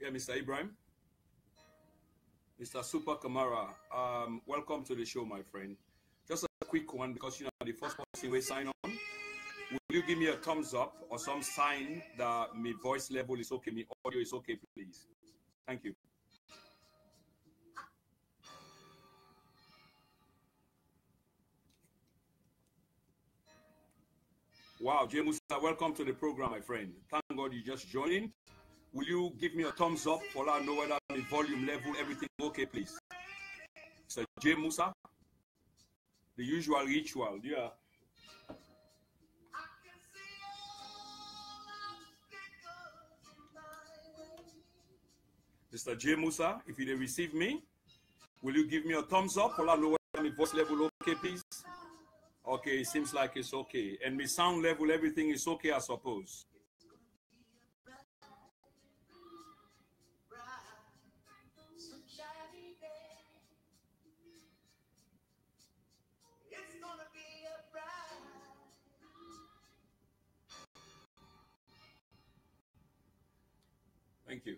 Yeah, Mr. Ibrahim. Mr. Super Kamara, welcome to the show, my friend. Just a quick one, because you know the first person we sign on. Will you give me a thumbs up or some sign that my voice level is okay, my audio is okay, please? Thank you. Wow, Jay Musa, welcome to the program, my friend. Thank God you just joined. Will you give me a thumbs up for I know whether the volume level, everything okay, please? So Jay Musa, the usual ritual, yeah. Mr. Jay Musa, if you receive me, will you give me a thumbs up for I know whether the voice level okay, please? Okay, it seems like it's okay. And the sound level, everything is okay, I suppose. Thank you.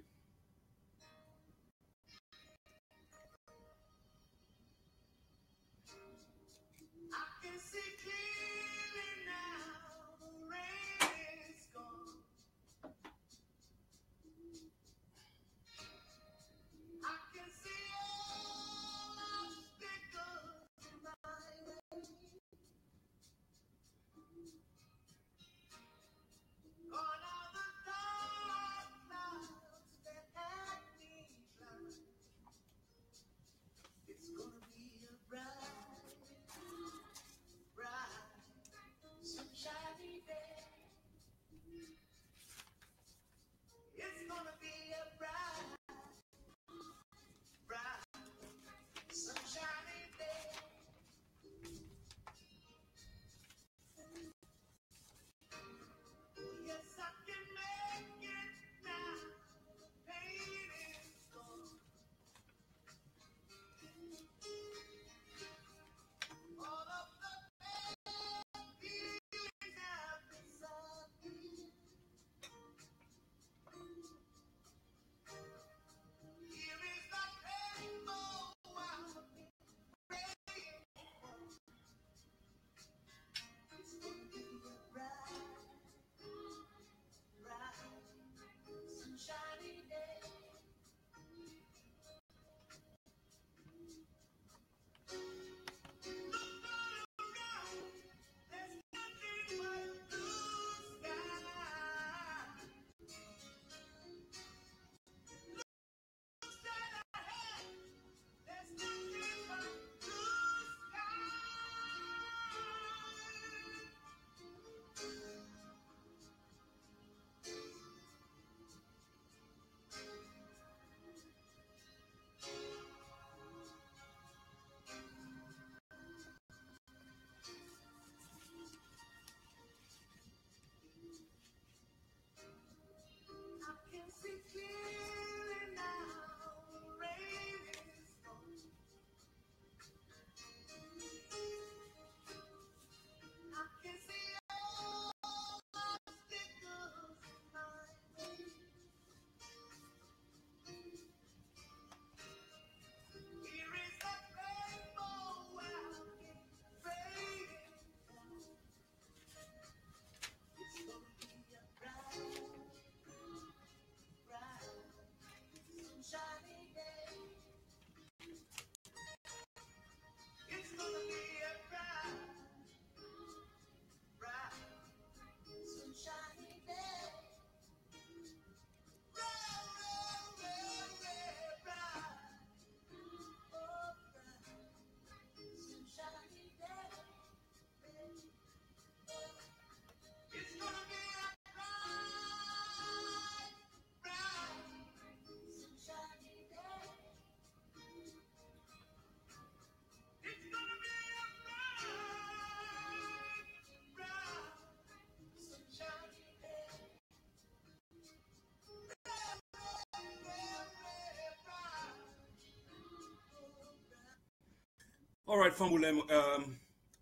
All right, Famulem,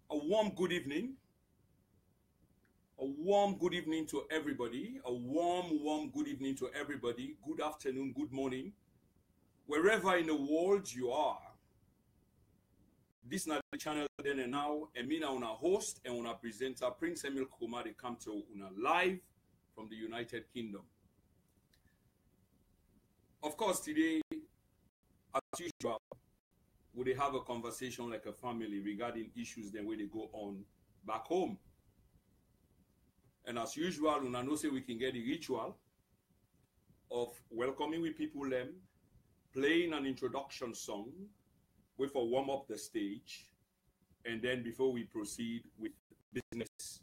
a warm good evening. A warm good evening to everybody. A warm good evening to everybody. Good afternoon, good morning. Wherever in the world you are. This is not the channel then and now. And me now, our host and our presenter, Prince Emil Kuma, they come to una live from the United Kingdom. Of course, today, as usual, we have a conversation like a family regarding issues then where they go on back home. And as usual, we know say we can get the ritual of welcoming with people them, playing an introduction song, wait for warm up the stage, and then before we proceed with business,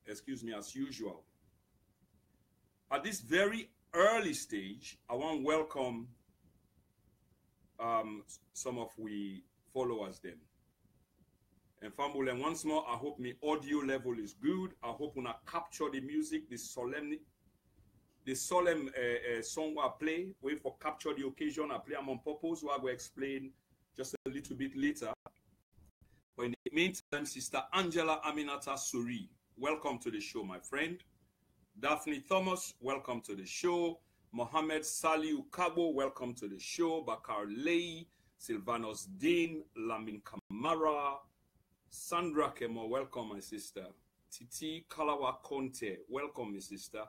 excuse me, as usual. At this very early stage, I want to welcome some of we followers then. And family, and once more, I hope my audio level is good. I hope when I capture the music, the solemn song I play, wait for capture the occasion, I play them on purpose, who I will explain just a little bit later. But in the meantime, Sister Angela Aminata Suri, welcome to the show, my friend. Daphne Thomas, welcome to the show. Mohammed Saliu Kabo, welcome to the show. Bakar Lei, Silvanos Dean, Lamin Kamara, Sandra Kemo, welcome, my sister. Titi Kalawa Conte, welcome, my sister.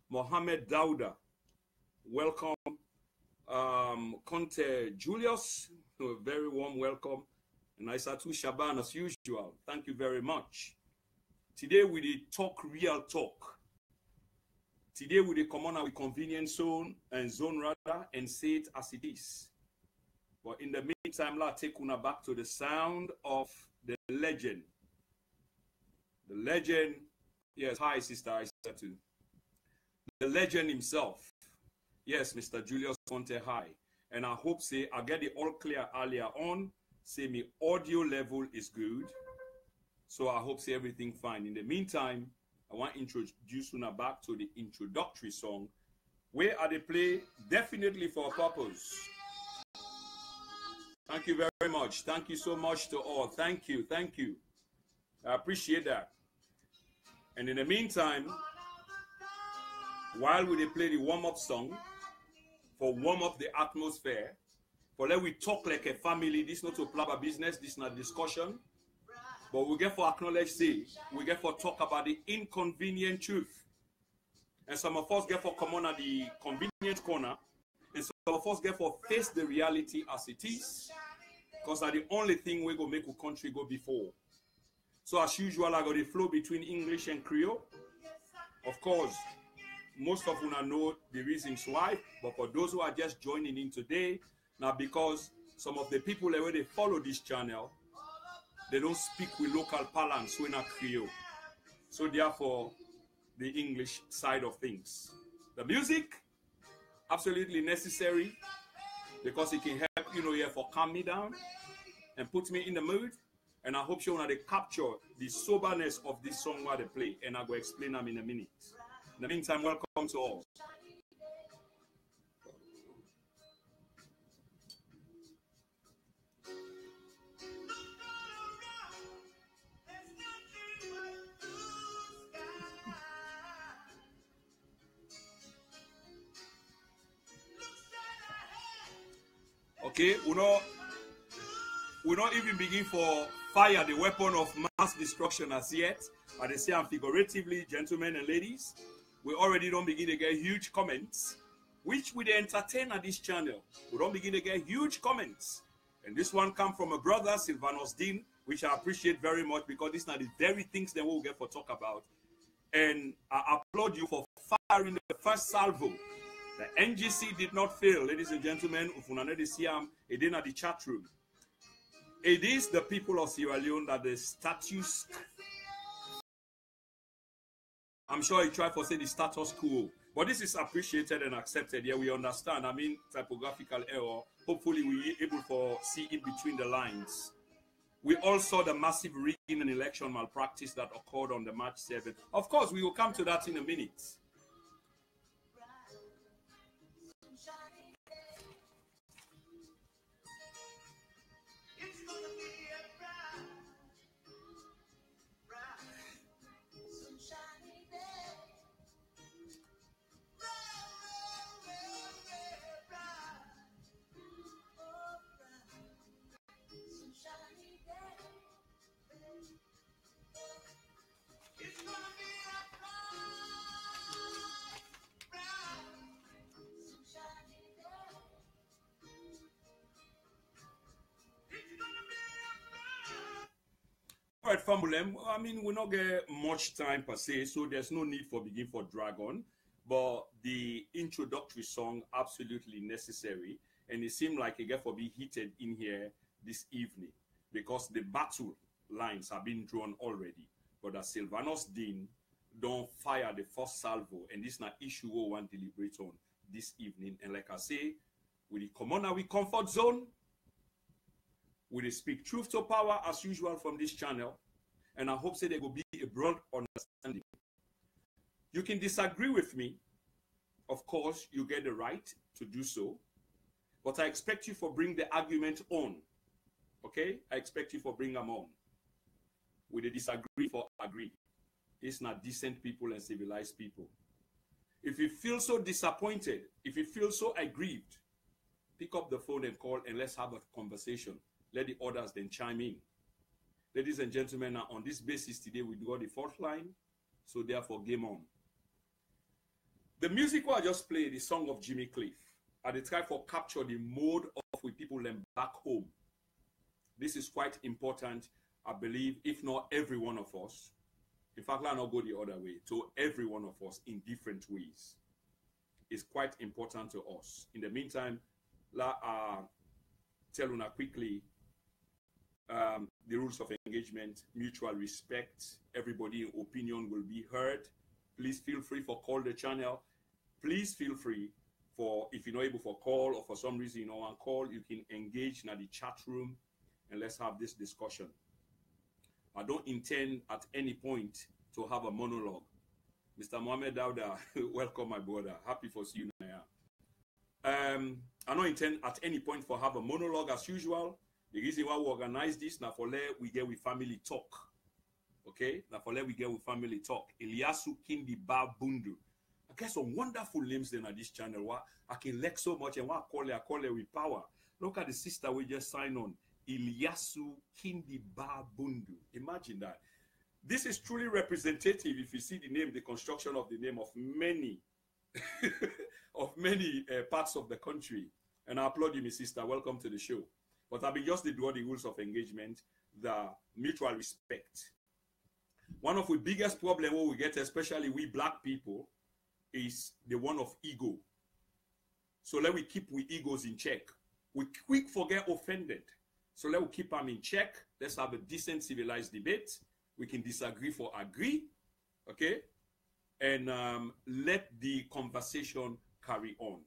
Mohammed Dauda, welcome. Conte Julius, a very warm welcome. And Isatu Shaban, as usual, thank you very much. Today we did talk real talk. Today we did come on with convenience zone rather, and say it as it is. But in the meantime, let's take una back to the sound of the legend. The legend, yes, hi sister, I said too. The legend himself. Yes, Mr. Julius Conte, hi. And I hope say I get it all clear earlier on. Say my audio level is good. So I hope say everything fine. In the meantime, I want to introduce you back to the introductory song. Where are they play? Definitely for a purpose. Thank you very much. Thank you so much to all. Thank you. Thank you. I appreciate that. And in the meantime, while we play the warm-up song, for warm up the atmosphere, for let we talk like a family, this not to play a business, this not discussion, but we get for acknowledge, say, we get for talk about the inconvenient truth. And some of us get for come on at the convenient corner, and some of us get for face the reality as it is, because that's the only thing we go make a country go before. So as usual, I got the flow between English and Creole. Of course, most of you know the reasons why, but for those who are just joining in today, now because some of the people that they follow this channel, they don't speak with local parlance, so in a Creole. So therefore, the English side of things. The music, absolutely necessary, because it can help, here for calm me down and put me in the mood. And I hope you know they capture the soberness of this song while they play, and I will explain them in a minute. In the meantime, welcome to all. Okay, we not even begin for fire the weapon of mass destruction as yet. But they say I'm figuratively, gentlemen and ladies, we already don't begin to get huge comments, which we entertain at this channel. We don't begin to get huge comments. And this one come from a brother, Silvanos Dean, which I appreciate very much, because these are the very things that we'll get for talk about. And I applaud you for firing the first salvo. The NGC did not fail, ladies and gentlemen. If you know the CM, it did at the chat room. It is the people of Sierra Leone that the status, I'm sure you try for say the status quo, but this is appreciated and accepted. Yeah, we understand. I mean, typographical error. Hopefully, we able to see in between the lines. We all saw the massive rigging and election malpractice that occurred on the March 7th. Of course, we will come to that in a minute. right, Famulem. I mean, we not get much time per se, so there's no need for begin for Dragon. But the introductory song absolutely necessary, and it seemed like it get for be heated in here this evening because the battle lines have been drawn already. But as Sylvanus Dean don't fire the first salvo, and this is not issue we want to deliberate on this evening. And like I say, we come on our comfort zone. We speak truth to power as usual from this channel, and I hope say there will be a broad understanding. You can disagree with me. Of course, you get the right to do so, but I expect you for bring the argument on. Okay? I expect you for bring them on. We disagree for agree. It's not decent people and civilized people. If you feel so disappointed, if you feel so aggrieved, pick up the phone and call and let's have a conversation. Let the others then chime in. Ladies and gentlemen, now on this basis today, we got the fourth line. So therefore, game on. The music I just played, the song of Jimmy Cliff. I try for capture the mode of with people and back home. This is quite important, I believe, if not every one of us. In fact, I'll not go the other way. To every one of us in different ways. It's quite important to us. In the meantime, tell you quickly the rules of engagement, mutual respect, everybody's opinion will be heard. Please feel free for call the channel. Please feel free for, if you're not able for call or for some reason you don't want to call, you can engage in the chat room and let's have this discussion. I don't intend at any point to have a monologue. Mr. Mohammed Dauda, welcome my brother. Happy for seeing you now. I don't intend at any point for have a monologue as usual. The reason why we organize this, now for let we get with family talk. Okay? Now for let we get with family talk. Eliasu Kindi Babundu. I get some wonderful names then on this channel. Why I can like so much and why I call it with power. Look at the sister we just signed on. Eliasu Kindi Babundu. Imagine that. This is truly representative if you see the name, the construction of the name of many of many parts of the country. And I applaud you, my sister. Welcome to the show. But I've been just the rules of engagement, the mutual respect. One of the biggest problems we get, especially we black people, is the one of ego. So let we keep we egos in check. We quick forget offended. So let we keep them in check. Let's have a decent, civilized debate. We can disagree for agree. Okay? And let the conversation carry on.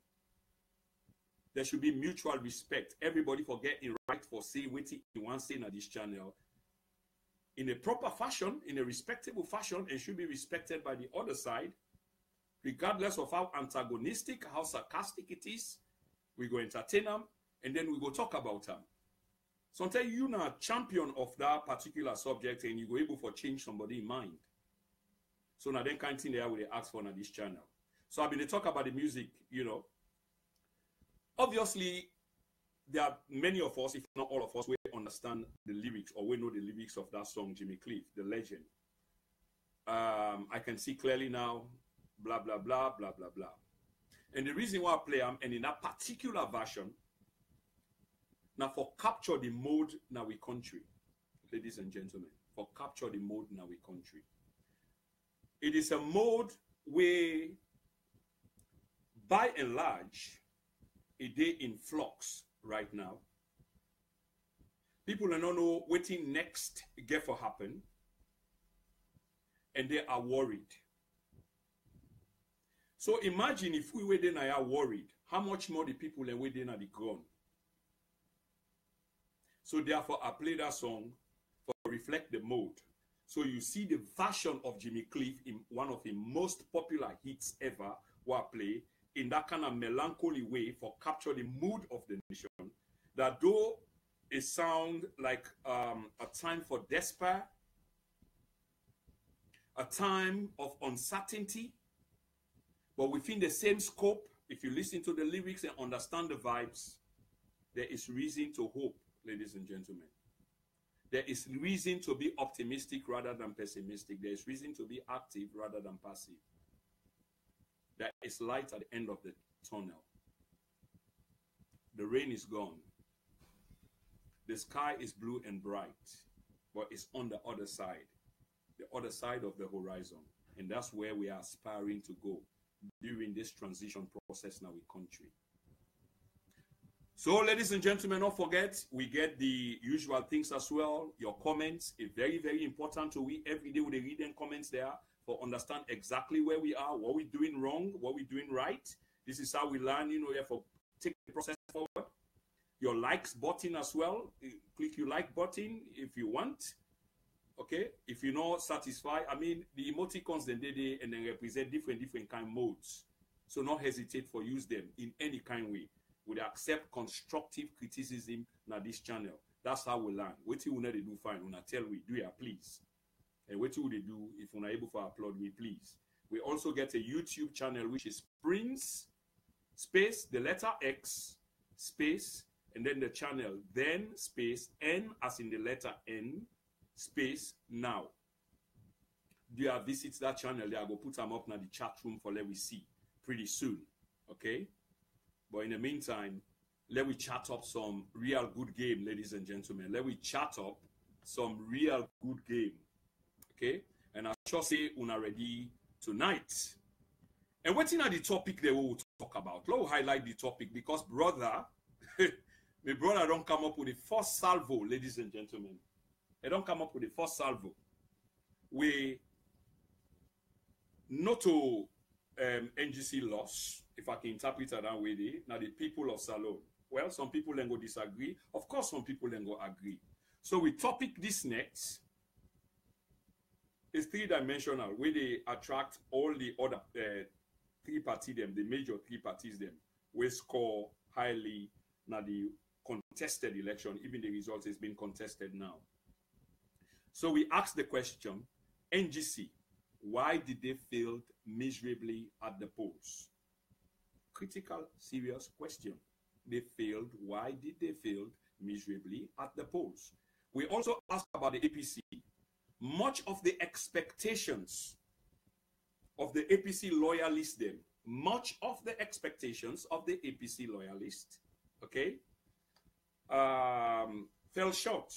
There should be mutual respect. Everybody forget the right for saying what he wants to say on this channel in a proper fashion, in a respectable fashion, and should be respected by the other side, regardless of how antagonistic, how sarcastic it is. We go entertain them, and then we go talk about them. Sometimes you're not a champion of that particular subject, and you go able to change somebody's mind. So now then kind of thing there we ask for on this channel. So I've been to talk about the music, you know. Obviously, there are many of us, if not all of us, we understand the lyrics or we know the lyrics of that song, Jimmy Cliff, the legend. I can see clearly now, blah, blah, blah, blah, blah, blah. And the reason why I play them, and in that particular version, now for capture the mode in our country, ladies and gentlemen, for capture the mode in our country. It is a mode where, by and large, a day in flux right now. People don't know what next get for happen, and they are worried. So imagine if we were then are worried, how much more the people and we then are the ground. So therefore, I play that song for reflect the mode. So you see the version of Jimmy Cliff in one of the most popular hits ever, what I play, in that kind of melancholy way for capture the mood of the nation, that though it sound like a time for despair, a time of uncertainty, but within the same scope, if you listen to the lyrics and understand the vibes, there is reason to hope, ladies and gentlemen. There is reason to be optimistic rather than pessimistic. There is reason to be active rather than passive. There is light at the end of the tunnel. The rain is gone. The sky is blue and bright. but it's on the other side of the horizon. And that's where we are aspiring to go during this transition process in our country. So, ladies and gentlemen, don't forget, we get the usual things as well. Your comments are very, very important to we every day with the reading comments there for understand exactly where we are, what we're doing wrong, what we're doing right. This is how we learn, therefore take the process forward. Your likes button as well. Click your like button if you want. Okay, if you're not satisfied, the emoticons then they and then represent different kind of modes. So not hesitate for use them in any kind of way. We accept constructive criticism na this channel. That's how we learn. What you want to do fine, una tell we do ya please. And what you would do if we're able to upload we please. We also get a YouTube channel which is Prince space the letter X space and then the channel then space N as in the letter N space now. Do you visit that channel? They are going to put them up in the chat room for let we see pretty soon. Okay? But in the meantime, let we chat up some real good game, ladies and gentlemen. Let we chat up some real good game. Okay? And I sure say una ready tonight. And what's in the topic they will talk about? Let me highlight the topic because brother, my brother don't come up with the first salvo, ladies and gentlemen. They don't come up with the first salvo. We not to NGC loss, if I can interpret it that way, now the people of Salone. Well, some people then go disagree. Of course, some people then go agree. So we topic this next is three-dimensional, where they attract all the other three parties, them, the major three parties, them, we score highly now the contested election, even the result is being contested now. So we asked the question, NGC, why did they fail miserably at the polls? Critical, serious question. They failed. Why did they fail miserably at the polls? We also asked about the APC. Much of the expectations of the APC loyalists then, much of the expectations of the APC loyalists, okay, fell short.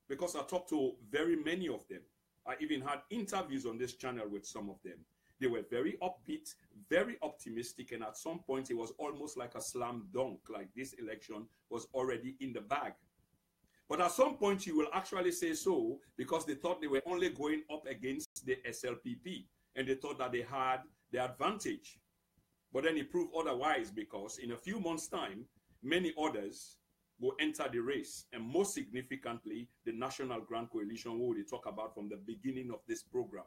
Because I talked to very many of them. I even had interviews on this channel with some of them. They were very upbeat, very optimistic, and at some point it was almost like a slam dunk, like this election was already in the bag. But at some point you will actually say so because they thought they were only going up against the SLPP and they thought that they had the advantage. But then it proved otherwise because in a few months' time, many others will enter the race, and most significantly, the National Grand Coalition, what we talk about from the beginning of this program.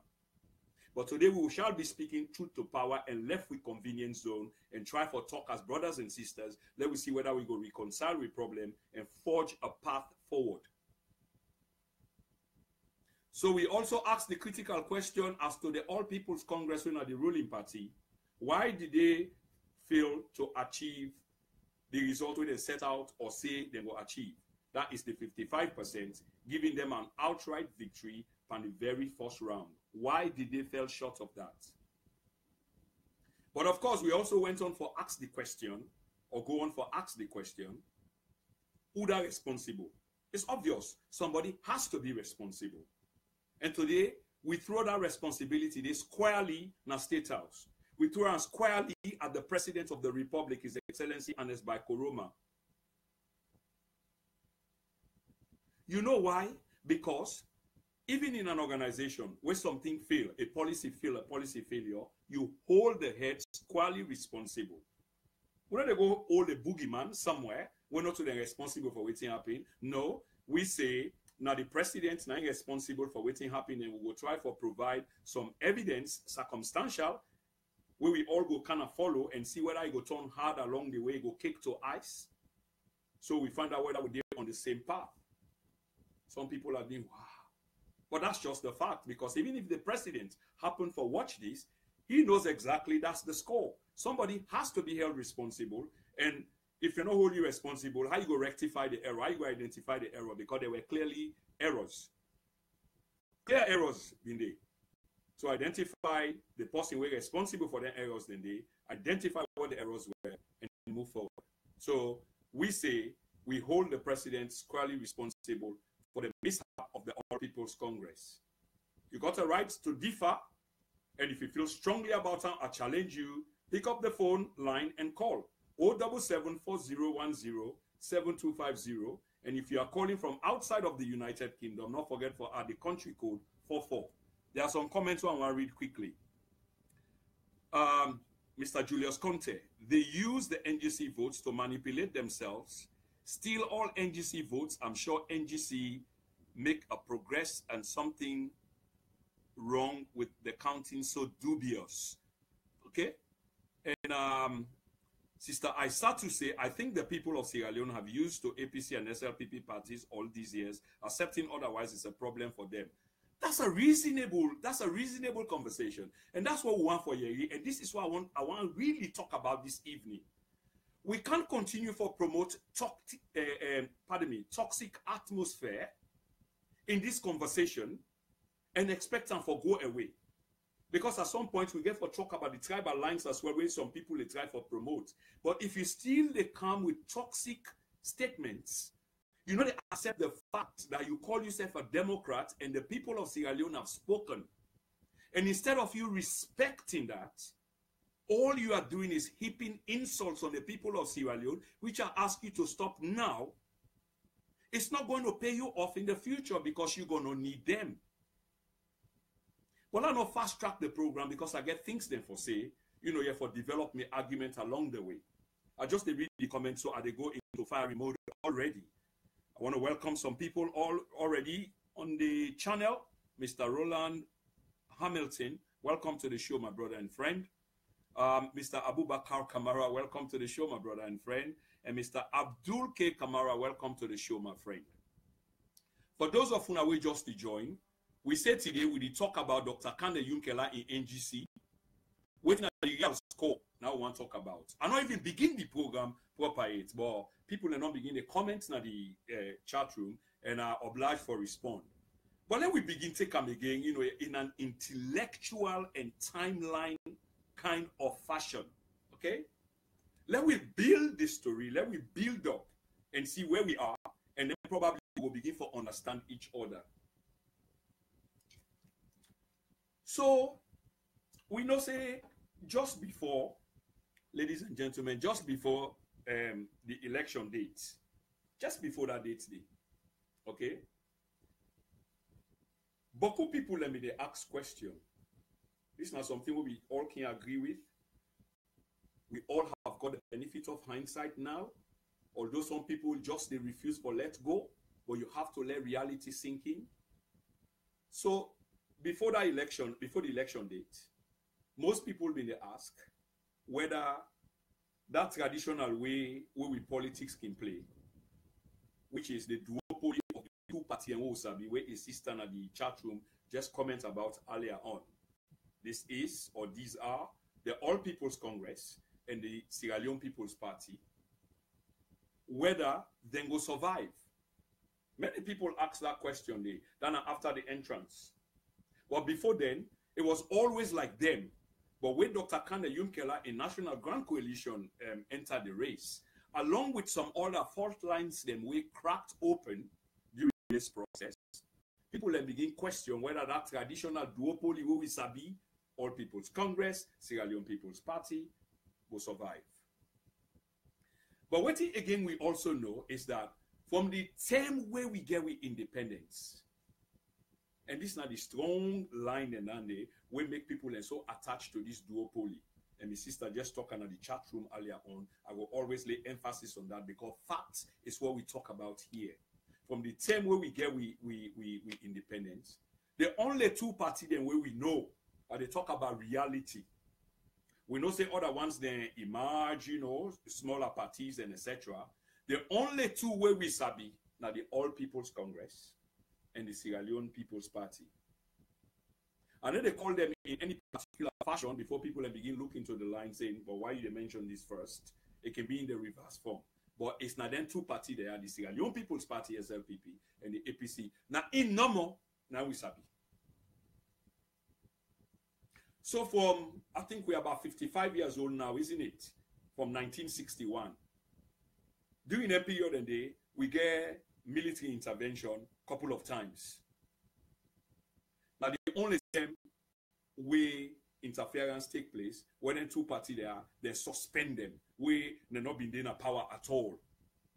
But today we shall be speaking truth to power and left with convenience zone and try for talk as brothers and sisters. Let me see whether we go reconcile with problem and forge a path forward. So we also asked the critical question as to the All People's Congress, the ruling party, why did they fail to achieve the result when they set out or say they will achieve? That is the 55%, giving them an outright victory on the very first round. Why did they fall short of that? But of course, we also went on for ask the question, or go on for ask the question, who are responsible? It's obvious, somebody has to be responsible. And today, we throw that responsibility squarely in the State House. We throw it squarely at the President of the Republic, His Excellency Ernest Bai Koroma. You know why? Because even in an organization where something fails, a policy failure, you hold the head squarely responsible. We're not going to go hold a boogeyman somewhere. We're not responsible for what's happening. No, we say, now the president is not responsible for what's happening, and we will try to provide some evidence, circumstantial, where we all go kind of follow and see whether it go turn hard along the way, go kick to ice. So we find out whether we're on the same path. Some people are being, wow. But that's just the fact, because even if the president happened to watch this, he knows exactly that's the score. Somebody has to be held responsible. And if you're not wholly responsible, how you go rectify the error? How you go identify the error? Because there were clearly errors. Clear errors in there. So identify the person who is responsible for the errors, then they identify what the errors were and move forward. So we say we hold the president squarely responsible for the mishap of the All People's Congress. You got a right to differ, and if you feel strongly about it, I challenge you, pick up the phone line and call 077-4010-7250. And if you are calling from outside of the United Kingdom, not forget for the country code 44. There are some comments I want to read quickly. Mr. Julius Conte, they use the NGC votes to manipulate themselves, steal all NGC votes. I'm sure NGC make a progress and something wrong with the counting so dubious. Okay? And Sister Aisatu say, I think the people of Sierra Leone have used to APC and SLPP parties all these years. Accepting otherwise is a problem for them. That's a reasonable conversation. And that's what we want for Yeri. And this is what I want to really talk about this evening. We can't continue to promote toxic atmosphere in this conversation and expect them to go away. Because at some point we get to talk about the tribal lines as well, where some people they try to promote. But if you still they come with toxic statements, you know they accept the fact that you call yourself a Democrat and the people of Sierra Leone have spoken. And instead of you respecting that, all you are doing is heaping insults on the people of Sierra Leone, which I ask you to stop now. It's not going to pay you off in the future because you're going to need them. Well, I don't fast track the program because I get things there for say, you know, for develop me argument along the way. I just read the comments so they go into fiery mode already. I want to welcome some people already on the channel. Mr. Roland Hamilton, welcome to the show, my brother and friend. Mr. Abubakar Kamara, welcome to the show, my brother and friend. And Mr. Abdul K. Kamara, welcome to the show, my friend. For those of you who are just to join, we said today we did talk about Dr. Kandeh Yumkellah in NGC. Waiting at the real score. Now we want to talk about. I don't even begin the program proper yet, but people are not begin the comments in the chat room and are obliged for respond. But then we begin to come again, you know, in an intellectual and timeline kind of fashion. Okay? Let we build the story, let we build up and see where we are, and then probably we'll begin to understand each other. So, we know, say, just before, ladies and gentlemen, just before the election date, just before that date day, okay? Beaucoup people, let me, they ask question. This is not something we all can agree with. We all have got the benefit of hindsight now, although some people just, they refuse to let go, but you have to let reality sink in. So, before the election date, most people been ask whether that traditional way we politics can play, which is the duopoly of the two party and Osabi, where a sister in the chat room just comment about earlier on. This is, or these are, the All People's Congress and the Sierra Leone People's Party, whether they go survive. Many people ask that question then after the entrance. But before then, it was always like them. But when Dr. Kandeh Yumkellah, a National Grand Coalition, entered the race, along with some other fault lines them we cracked open during this process, people then begin question whether that traditional duopoly we sabi, All People's Congress, Sierra Leone People's Party, will survive. But what again we also know is that from the time where we get with independence, and this is not the strong line and we make people and so attached to this duopoly. And my sister just talking at the chat room earlier on. I will always lay emphasis on that because facts is what we talk about here. From the time where we get we independence, the only two parties then where we know are they talk about reality. We know say other ones then emerge, you know, smaller parties and etc. The only two where we sabi now the All People's Congress and the Sierra Leone People's Party. And then they call them in any particular fashion before people begin looking to the line saying, but why you mention this first? It can be in the reverse form. But it's not then two parties there, the Sierra Leone People's Party, SLPP, and the APC. Now in normal, now we sabi. So from, I think we're about 55 years old now, isn't it? From 1961. During that period and day, we get military intervention a couple of times. Now, the only time where interference take place, when the two parties they suspend them, where they not been in a power at all.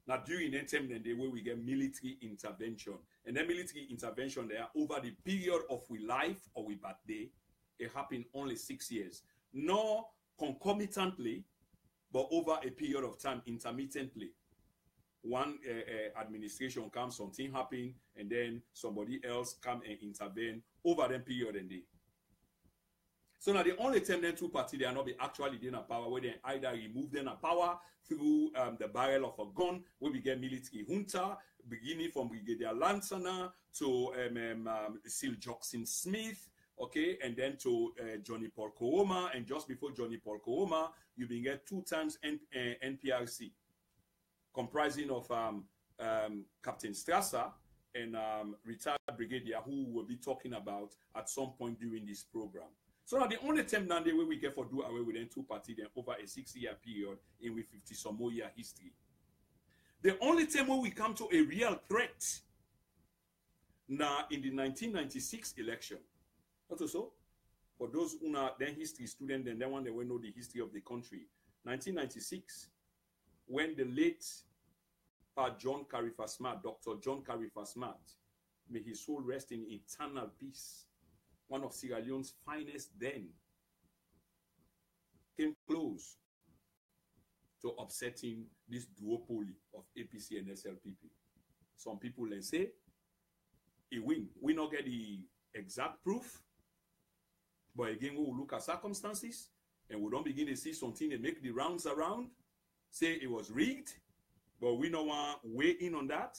Now, during that time, then the way we get military intervention, and then military intervention there over the period of we life or we birthday, it happened only 6 years, not concomitantly, but over a period of time, intermittently. One administration comes, something happen, and then somebody else come and intervene over that period and day. So now the only time then two parties they are not be actually in a power where they either remove them a power through the barrel of a gun, where we get military junta, beginning from Brigadier Lansana to Seal Jackson Smith, okay, and then to Johnny Paul Koroma, and just before Johnny Paul Koroma, you will get 2 times NPRC, comprising of Captain Strasser and retired brigadier, who we'll be talking about at some point during this program. So now the only time now the way we get for do away with them two parties then over a 6-year period in with 50 some more year history. The only time when we come to a real threat now in the 1996 election. Also, for those who are then history students, then one they will know the history of the country. 1996, when the late John Carifa Smart, Dr. John Carifa Smart, may his soul rest in eternal peace, one of Sierra Leone's finest then, came close to upsetting this duopoly of APC and SLPP. Some people then say, he win. We not get the exact proof, but again, we will look at circumstances, and we don't begin to see something and make the rounds around, say it was rigged, but we don't want to weigh in on that.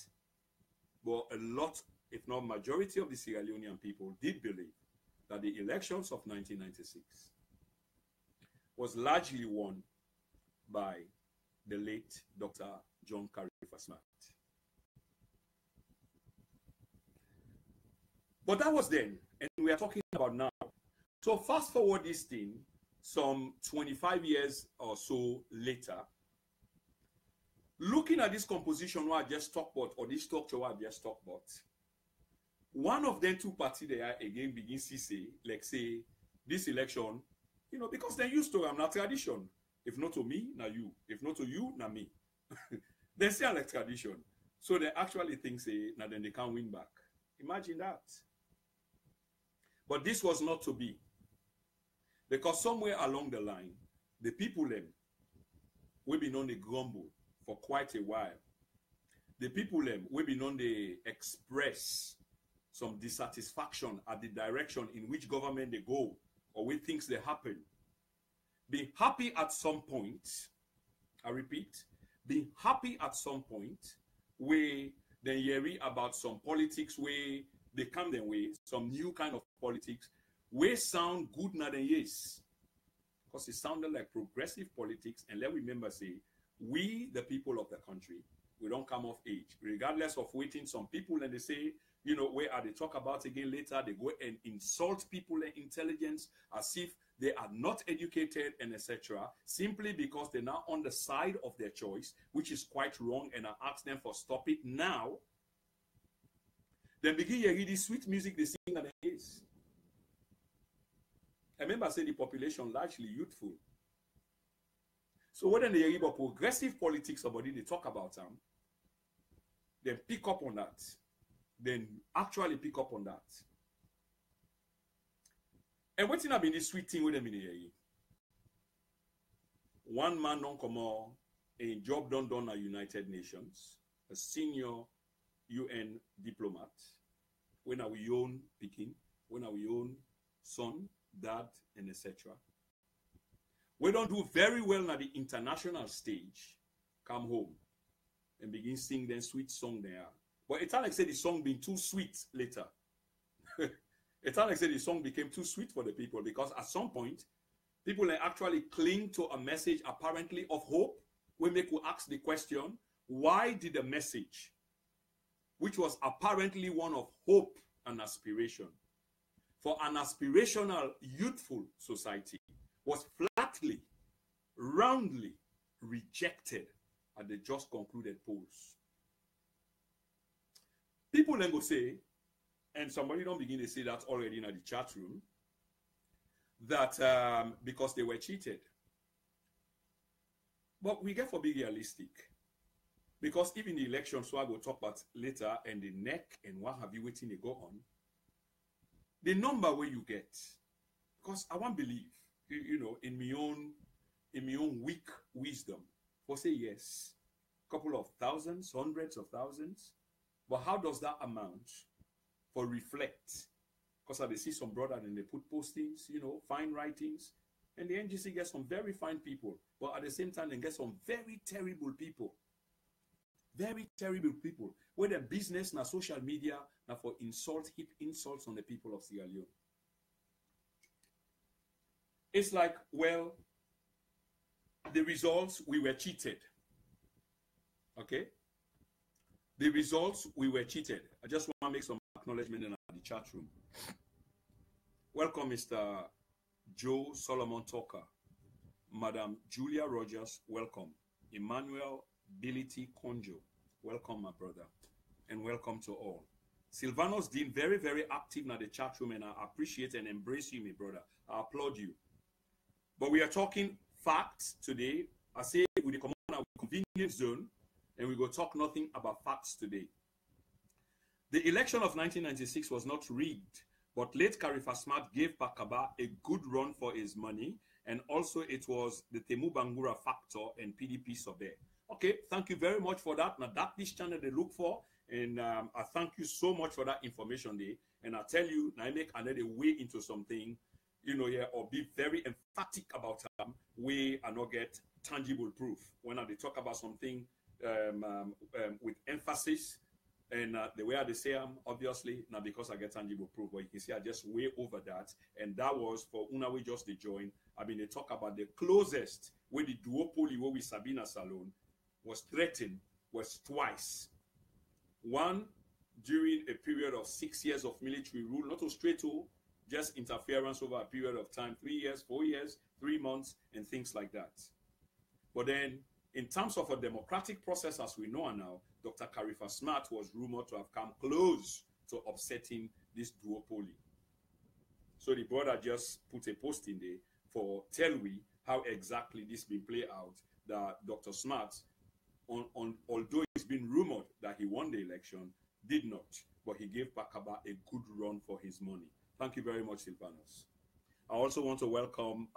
But a lot, if not majority of the Sierra Leonean people did believe that the elections of 1996 was largely won by the late Dr. John Carifa Smart. But that was then, and we are talking about now. So fast forward this thing, some 25 years or so later, looking at this composition what I just talked about, or this structure what I just talked about, one of them two parties there again begins to say, like say, this election, you know, because they used to have not tradition. If not to me, now you. If not to you, now me. They say like tradition. So they actually think, say, now then they can't win back. Imagine that. But this was not to be. Because somewhere along the line, the people them will be known they grumble for quite a while. The people them will be known they express some dissatisfaction at the direction in which government they go or with things they happen. Be happy at some point, I repeat, be happy at some point where they hear about some politics where they come their way, some new kind of politics, where sound good now than yes. Because it sounded like progressive politics, and let remember say, we, the people of the country, we don't come of age. Regardless of waiting, some people and they say, you know, where are they talk about again later, they go and insult people and intelligence as if they are not educated and etc. simply because they're not on the side of their choice, which is quite wrong, and I ask them for stop it now. Then begin to read the sweet music they sing at the is. I remember I said the population largely youthful. So when they hear about progressive politics, somebody they talk about them, then pick up on that. Then actually pick up on that. And what's in this sweet thing with them in the area? One man don't come out, a job done at United Nations, a senior UN diplomat, when are we own picking, when are we own son, dad, and etc. We don't do very well at the international stage, come home and begin sing them sweet song there. But it's not like say the song being too sweet later. It's not like say the song became too sweet for the people, because at some point, people actually cling to a message apparently of hope. We make you ask the question, why did the message, which was apparently one of hope and aspiration, for an aspirational, youthful society, was flatly, roundly rejected at the just concluded polls? People then go say, and somebody don't begin to say that already in the chat room, that because they were cheated. But we get for be realistic. Because even the election, so I will talk about later, and the neck and what have you waiting to go on, the number where you get, because I won't believe, you know, in my own weak wisdom, for say yes, couple of thousands, hundreds of thousands, but how does that amount for reflect? Because I see some brother and they put postings, you know, fine writings, and the NGC gets some very fine people, but at the same time they get some very terrible people. Very terrible people. Where their business na social media na for heap insults on the people of Sierra Leone. It's like, well, the results, we were cheated. Okay? The results, we were cheated. I just want to make some acknowledgement in the chat room. Welcome, Mr. Joe Solomon Tucker. Madam Julia Rogers, welcome. Emmanuel Bility Conjo, welcome, my brother. And welcome to all. Silvanos Dean, very, very active in the chat room, and I appreciate and embrace you, my brother. I applaud you. But we are talking facts today. I say we come on our convenience zone, and we go talk nothing about facts today. The election of 1996 was not rigged, but late Karifa Smart gave Pakaba a good run for his money, and also it was the Temu Bangura factor and PDP survey. Okay, thank you very much for that. Now that this channel they look for, and I thank you so much for that information there. And I tell you, now I make another way into something, you know, yeah, or be very emphatic about way and not get tangible proof. When I talk about something with emphasis, and the way I say obviously, not because I get tangible proof, but you can see I just way over that. And that was for Unawe just to join. I mean, they talk about the closest where the duopoly where we Sabina Salon was threatened was twice. One during a period of 6 years of military rule, not a straight to just interference over a period of time, 3 years, 4 years, 3 months, and things like that. But then, in terms of a democratic process as we know now, Dr. Karifa Smart was rumored to have come close to upsetting this duopoly. So the brother just put a post in there for tell we how exactly this been played out, that Dr. Smart, although it's been rumored that he won the election, did not, but he gave Pakaba a good run for his money. Thank you very much, Silvanus. I also want to welcome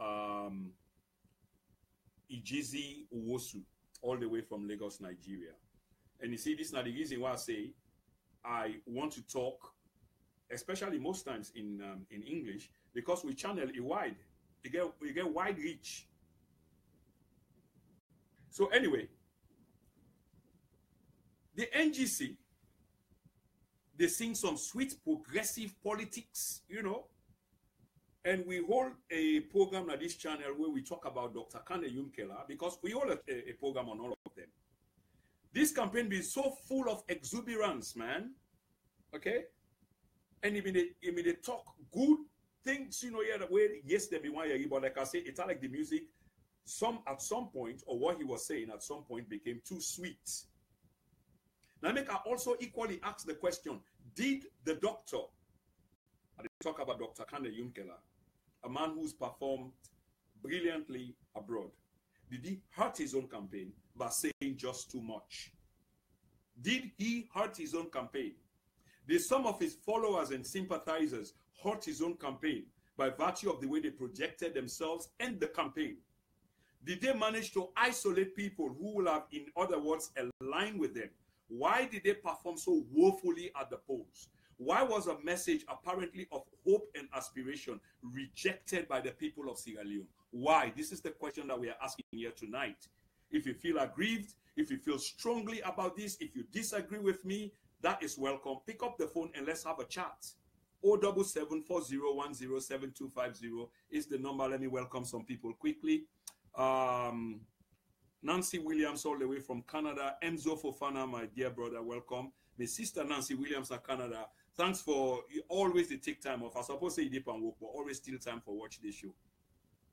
Ijizi Uwosu, all the way from Lagos, Nigeria. And you see, this is not the reason why I say I want to talk, especially most times in English, because we channel it wide. We get wide reach. So anyway, the NGC, they sing some sweet progressive politics, you know. And we hold a program on this channel where we talk about Dr. Kandeh Yumkellah, because we hold a program on all of them. This campaign been so full of exuberance, man. Okay? And even they talk good things, you know, yeah, the way, yes, they be one year, but like I say, it's like the music, at some point, or what he was saying at some point became too sweet. Now, I also equally ask the question, did the doctor, I talk about Dr. Kandeh Yumkellah, a man who's performed brilliantly abroad, did he hurt his own campaign by saying just too much? Did he hurt his own campaign? Did some of his followers and sympathizers hurt his own campaign by virtue of the way they projected themselves and the campaign? Did they manage to isolate people who will have, in other words, aligned with them? Why did they perform so woefully at the polls? Why was a message apparently of hope and aspiration rejected by the people of Sierra Leone? Why? This is the question that we are asking here tonight. If you feel aggrieved, if you feel strongly about this, if you disagree with me, that is welcome. Pick up the phone and let's have a chat. 07740107250 is the number. Let me welcome some people quickly. Nancy Williams all the way from Canada. Emzo Fofana, my dear brother, welcome. My sister Nancy Williams in Canada. Thanks for always they take time off. I suppose say you dip and work, but always still time for watch this show.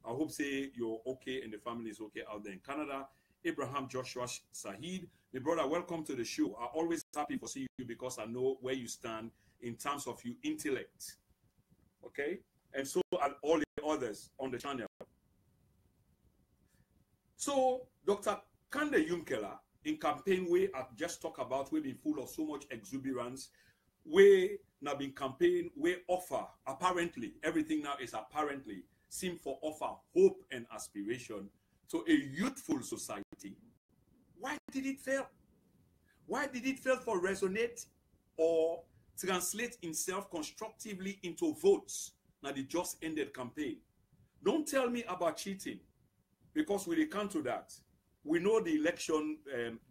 I hope say you're okay and the family is okay out there in Canada. Abraham Joshua Sahid. My brother, welcome to the show. I'm always happy to see you because I know where you stand in terms of your intellect. Okay? And so are all the others on the channel. So, Dr. Kandeh Yumkellah, in campaign way, I've just talked about, we've been full of so much exuberance. We now been campaign, we offer, apparently, everything now is apparently, seem for offer hope and aspiration to a youthful society. Why did it fail? Why did it fail for resonate or translate itself constructively into votes? Now the just ended campaign. Don't tell me about cheating, because we come to that. We know the election,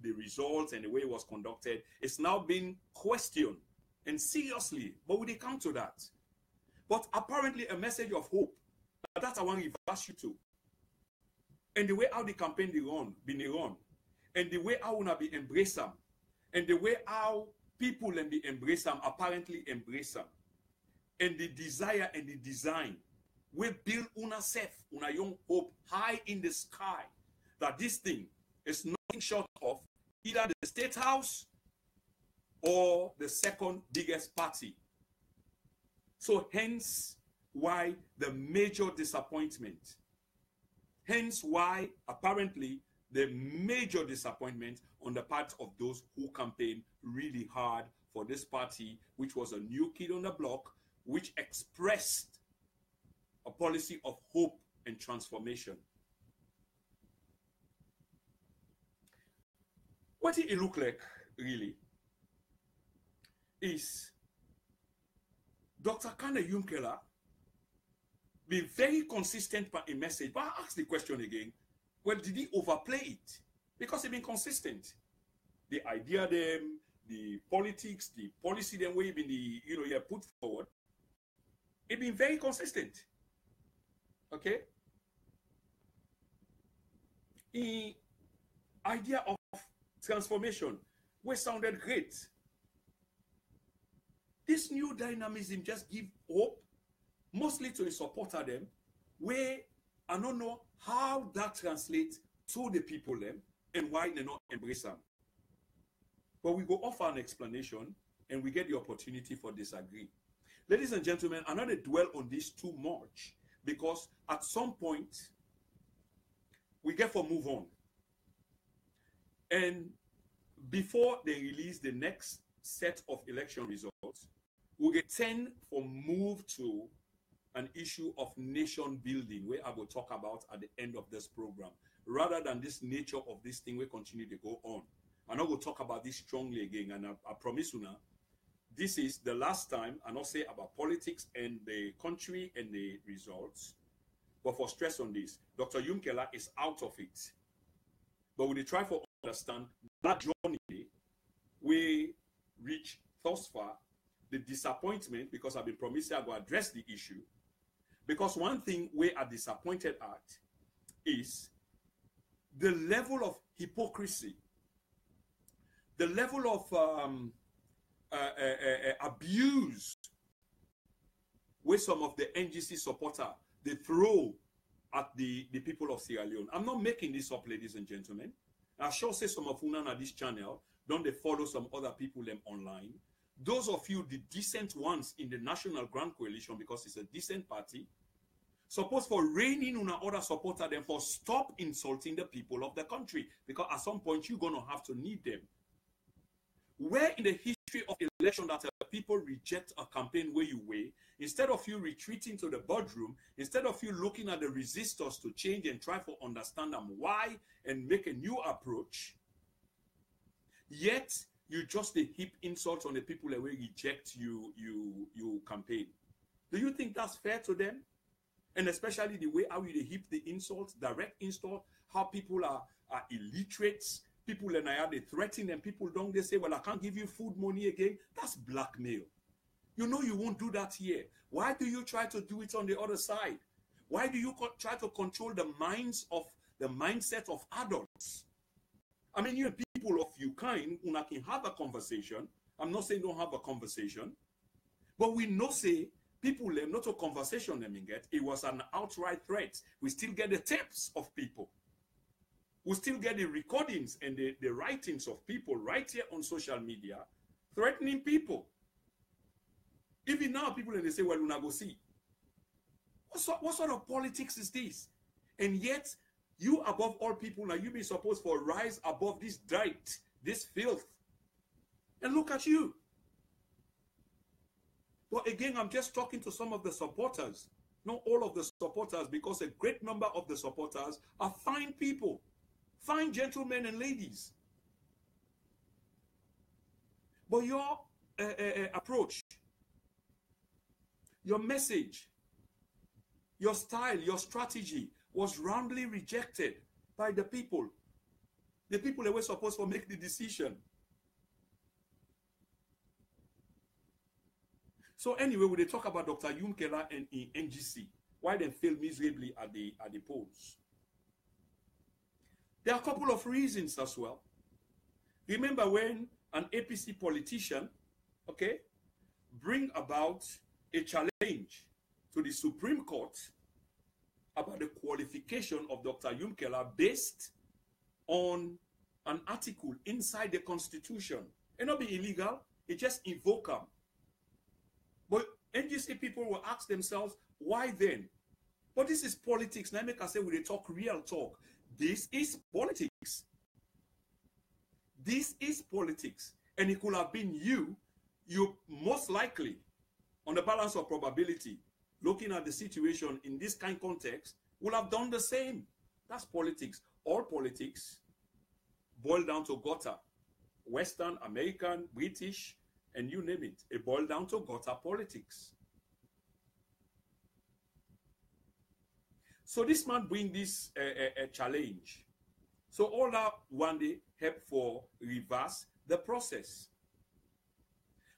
the results and the way it was conducted. It's now been questioned and seriously, but we come to that. But apparently a message of hope. That's I want to reverse you to. And the way how the campaign been run, and the way how una be embrace them, and the way how people and be embrace them, apparently embrace them, and the desire and the design, we build una self, una young hope high in the sky, that this thing is nothing short of either the State House or the second biggest party. So hence why the major disappointment. Hence why apparently the major disappointment on the part of those who campaigned really hard for this party, which was a new kid on the block, which expressed a policy of hope and transformation. What it look like, really, is Dr. Kandeh Yumkellah being very consistent in message. But I ask the question again, well, did he overplay it? Because he been consistent. The idea them, the politics, the policy them way been the, you put forward, it been very consistent. Okay? The idea of transformation, which sounded great. This new dynamism just give hope, mostly to the supporter them, where I don't know how that translates to the people them and why they not embrace them. But we go offer an explanation and we get the opportunity for disagree. Ladies and gentlemen, I'm not going to dwell on this too much because at some point we get for move on. And before they release the next set of election results, we'll get 10 for move to an issue of nation building, where I will talk about at the end of this program, rather than this nature of this thing will continue to go on. And I will talk about this strongly again, and I promise you now, this is the last time I not say about politics and the country and the results, but for stress on this, Dr. Yumkellah is out of it. But when they try to understand that journey, we reach thus far, the disappointment, because I've been promising I will address the issue. Because one thing we are disappointed at is the level of hypocrisy, the level of abuse where some of the NGC supporter they throw at the people of Sierra Leone. I'm not making this up, ladies and gentlemen. I sure say some of you on this channel, don't they follow some other people them online? Those of you, the decent ones in the National Grand Coalition, because it's a decent party, suppose for reining on other supporter them for stop insulting the people of the country, because at some point you're going to have to need them. Where in the history of election that people reject a campaign where you weigh, instead of you retreating to the boardroom, instead of you looking at the resistors to change and try to understand them why and make a new approach, yet you just a heap insults on the people that will reject you campaign. Do you think that's fair to them? And especially the way how you heap the insults, direct insult, how people are illiterates, people and they threaten and people don't, they say, well, I can't give you food money again. That's blackmail. You know you won't do that here. Why do you try to do it on the other side? Why do you try to control the mindset of adults? I mean, you people of your kind, una can have a conversation. I'm not saying don't have a conversation, but we know say people not a conversation them get. It was an outright threat. We still get the tips of people. we still get the recordings and the writings of people right here on social media threatening people. Even now, people and they say, well, we're not going to see. What sort of politics is this? And yet, you above all people, now you be supposed to rise above this dirt, this filth. And look at you. But again, I'm just talking to some of the supporters. Not all of the supporters, because a great number of the supporters are fine people. Fine gentlemen and ladies. But your approach, your message, your style, your strategy was roundly rejected by the people. The people that were supposed to make the decision. So anyway, when they talk about Dr. Yumkellah and NGC, why they failed miserably at the polls? There are a couple of reasons as well. Remember when an APC politician, okay, bring about a challenge to the Supreme Court about the qualification of Dr. Yumkellah based on an article inside the Constitution. It not be illegal, it just invoke them. But NGC people will ask themselves, why then? But this is politics. Now make us say, we talk real talk. This is politics. This is politics. And it could have been you most likely, on the balance of probability, looking at the situation in this kind of context, would have done the same. That's politics. All politics boil down to gutter. Western, American, British, and you name it. It boils down to gutter politics. So this man bring this challenge. So all that one day help for reverse the process.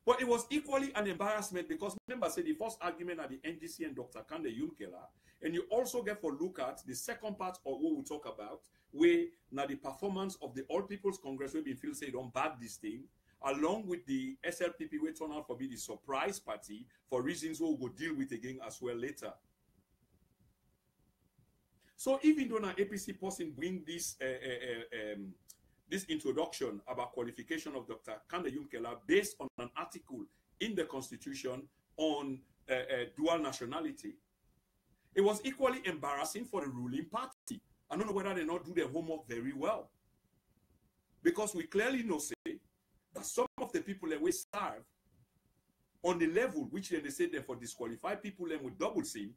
But it was equally an embarrassment because remember, I said the first argument at the NGC and Dr. Kandeh Yumkellah, and you also get for look at the second part of what we talk about, where now the performance of the All People's Congress will be feel say don't bad this thing, along with the SLPP will turn out to be the surprise party for reasons we will deal with again as well later. So even though an APC person bring this this introduction about qualification of Dr. Kandeh Yumkellah based on an article in the Constitution on dual nationality, it was equally embarrassing for the ruling party. I don't know whether they not do their homework very well. Because we clearly know, say, that some of the people that we serve on the level which they say they for disqualified people and with double SIM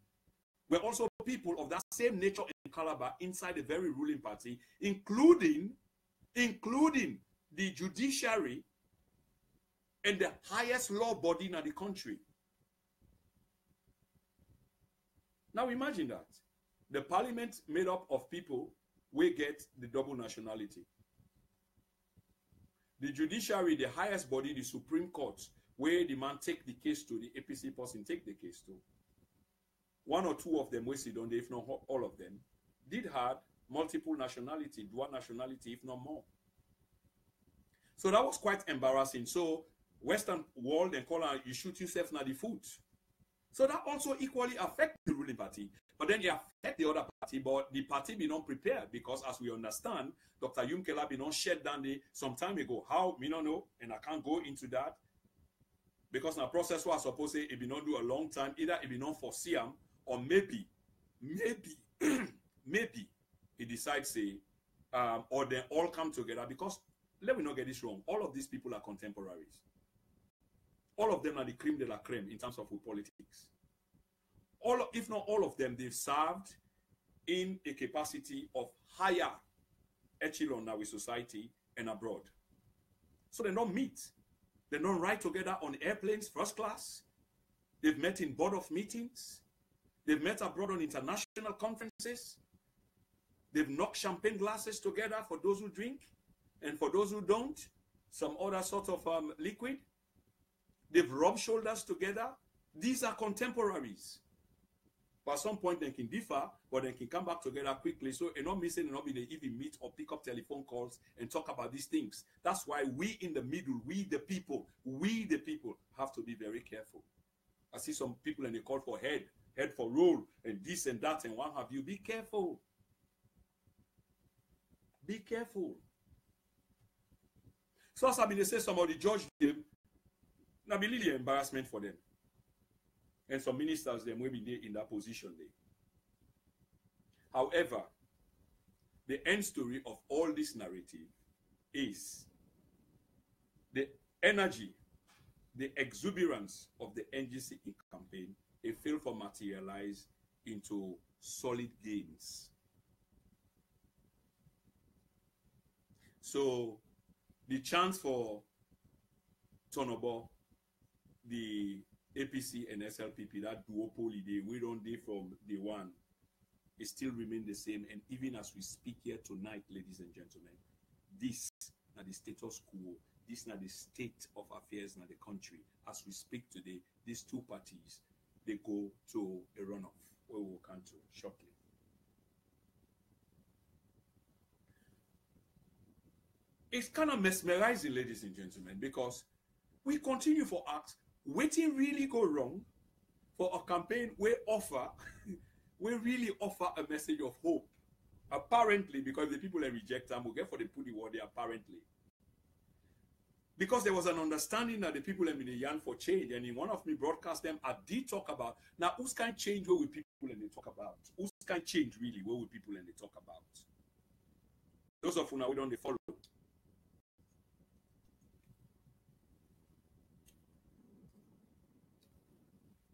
were also people of that same nature and caliber inside the very ruling party, including the judiciary and the highest law body in the country. Now imagine that. The parliament made up of people who get the double nationality. The judiciary, the highest body, the Supreme Court, where the man take the case to, the APC person take the case to. One or two of them, we sit on, if not all of them, did have multiple nationality, dual nationality, if not more. So that was quite embarrassing. So Western world and Kolleh, you shoot yourself in the foot. So that also equally affects the ruling party. But then you affect the other party, but the party be not prepared because as we understand, Dr. Yumkellah be not shut down some time ago. How? Me not know, and I can't go into that. Because the process was supposed to say it be not do a long time, either it be not foresee him, or maybe, maybe he decides say, or they all come together because let me not get this wrong. All of these people are contemporaries. All of them are the creme de la creme in terms of politics. If not all of them, they've served in a capacity of higher echelon now with society and abroad. So they don't meet. They don't ride together on airplanes, first class. They've met in board of meetings. They've met abroad on international conferences. They've knocked champagne glasses together for those who drink. And for those who don't, some other sort of liquid. They've rubbed shoulders together. These are contemporaries. But at some point they can differ, but they can come back together quickly. So you're not missing, not be they even meet or pick up telephone calls and talk about these things. That's why we in the middle, we the people have to be very careful. I see some people and they call for head for role, and this and that and what have you. Be careful. Be careful. So as I mean, they say somebody judge them, now be really embarrassment for them. And some ministers, them will be in that position there. However, the end story of all this narrative is the energy, the exuberance of the NGC campaign, it failed to materialize into solid gains. So the chance for Tonobo, the APC and SLPP, that duopoly day, we don't day from day one, it still remain the same. And even as we speak here tonight, ladies and gentlemen, this is the status quo. This is the state of affairs in the country. As we speak today, these two parties, they go to a runoff, where we will come to shortly. It's kind of mesmerizing, ladies and gentlemen, because we continue for acts, waiting really go wrong for a campaign we really offer a message of hope. Apparently, because the people that reject them will get for the put the word there, apparently. Because there was an understanding that the people in the yearn for change, and in one of me broadcast them, I did talk about, now who's can change what will people and they talk about? Who's can change really what will people and they talk about? Those of you now we don't follow.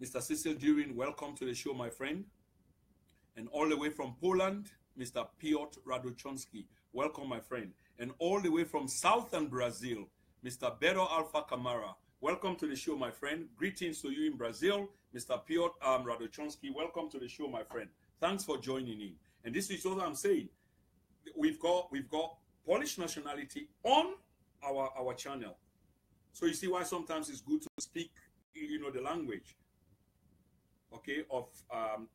Mr. Cecil Durin, welcome to the show, my friend. And all the way from Poland, Mr. Piotr Radochonsky, welcome, my friend. And all the way from southern Brazil, Mr. Beto Alpha Camara, welcome to the show, my friend. Greetings to you in Brazil, Mr. Piotr Radochonsky, welcome to the show, my friend. Thanks for joining in. And this is what I'm saying. We've got Polish nationality on our channel. So you see why sometimes it's good to speak, the language, okay, of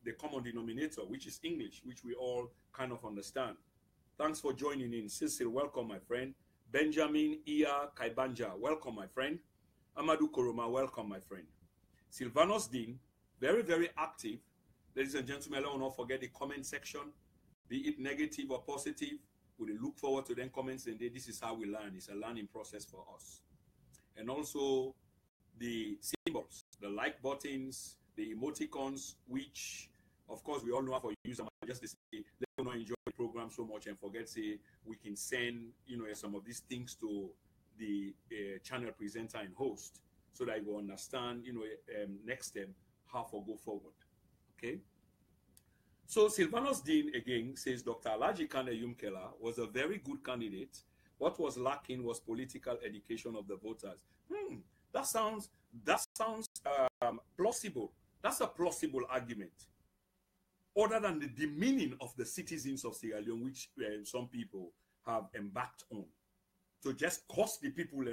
the common denominator, which is English, which we all kind of understand. Thanks for joining in. Cecil, welcome, my friend. Benjamin Iya Kaibanja, welcome, my friend. Amadou Koroma, welcome, my friend. Sylvanos Dean, very, very active. Ladies and gentlemen, I will not forget the comment section, be it negative or positive. We look forward to them comments, and this is how we learn. It's a learning process for us. And also the symbols, the like buttons, the emoticons, which, of course, we all know how to use them. Just to say, let's not enjoy the program so much and forget, say, we can send, some of these things to the channel presenter and host so that you will understand, next step, how to go forward. Okay? So Sylvanos Dean, again, says Dr. Kandeh Yumkellah was a very good candidate. What was lacking was political education of the voters. That sounds plausible. That's a plausible argument. Other than the demeaning of the citizens of Sierra Leone, which some people have embarked on. To just cost the people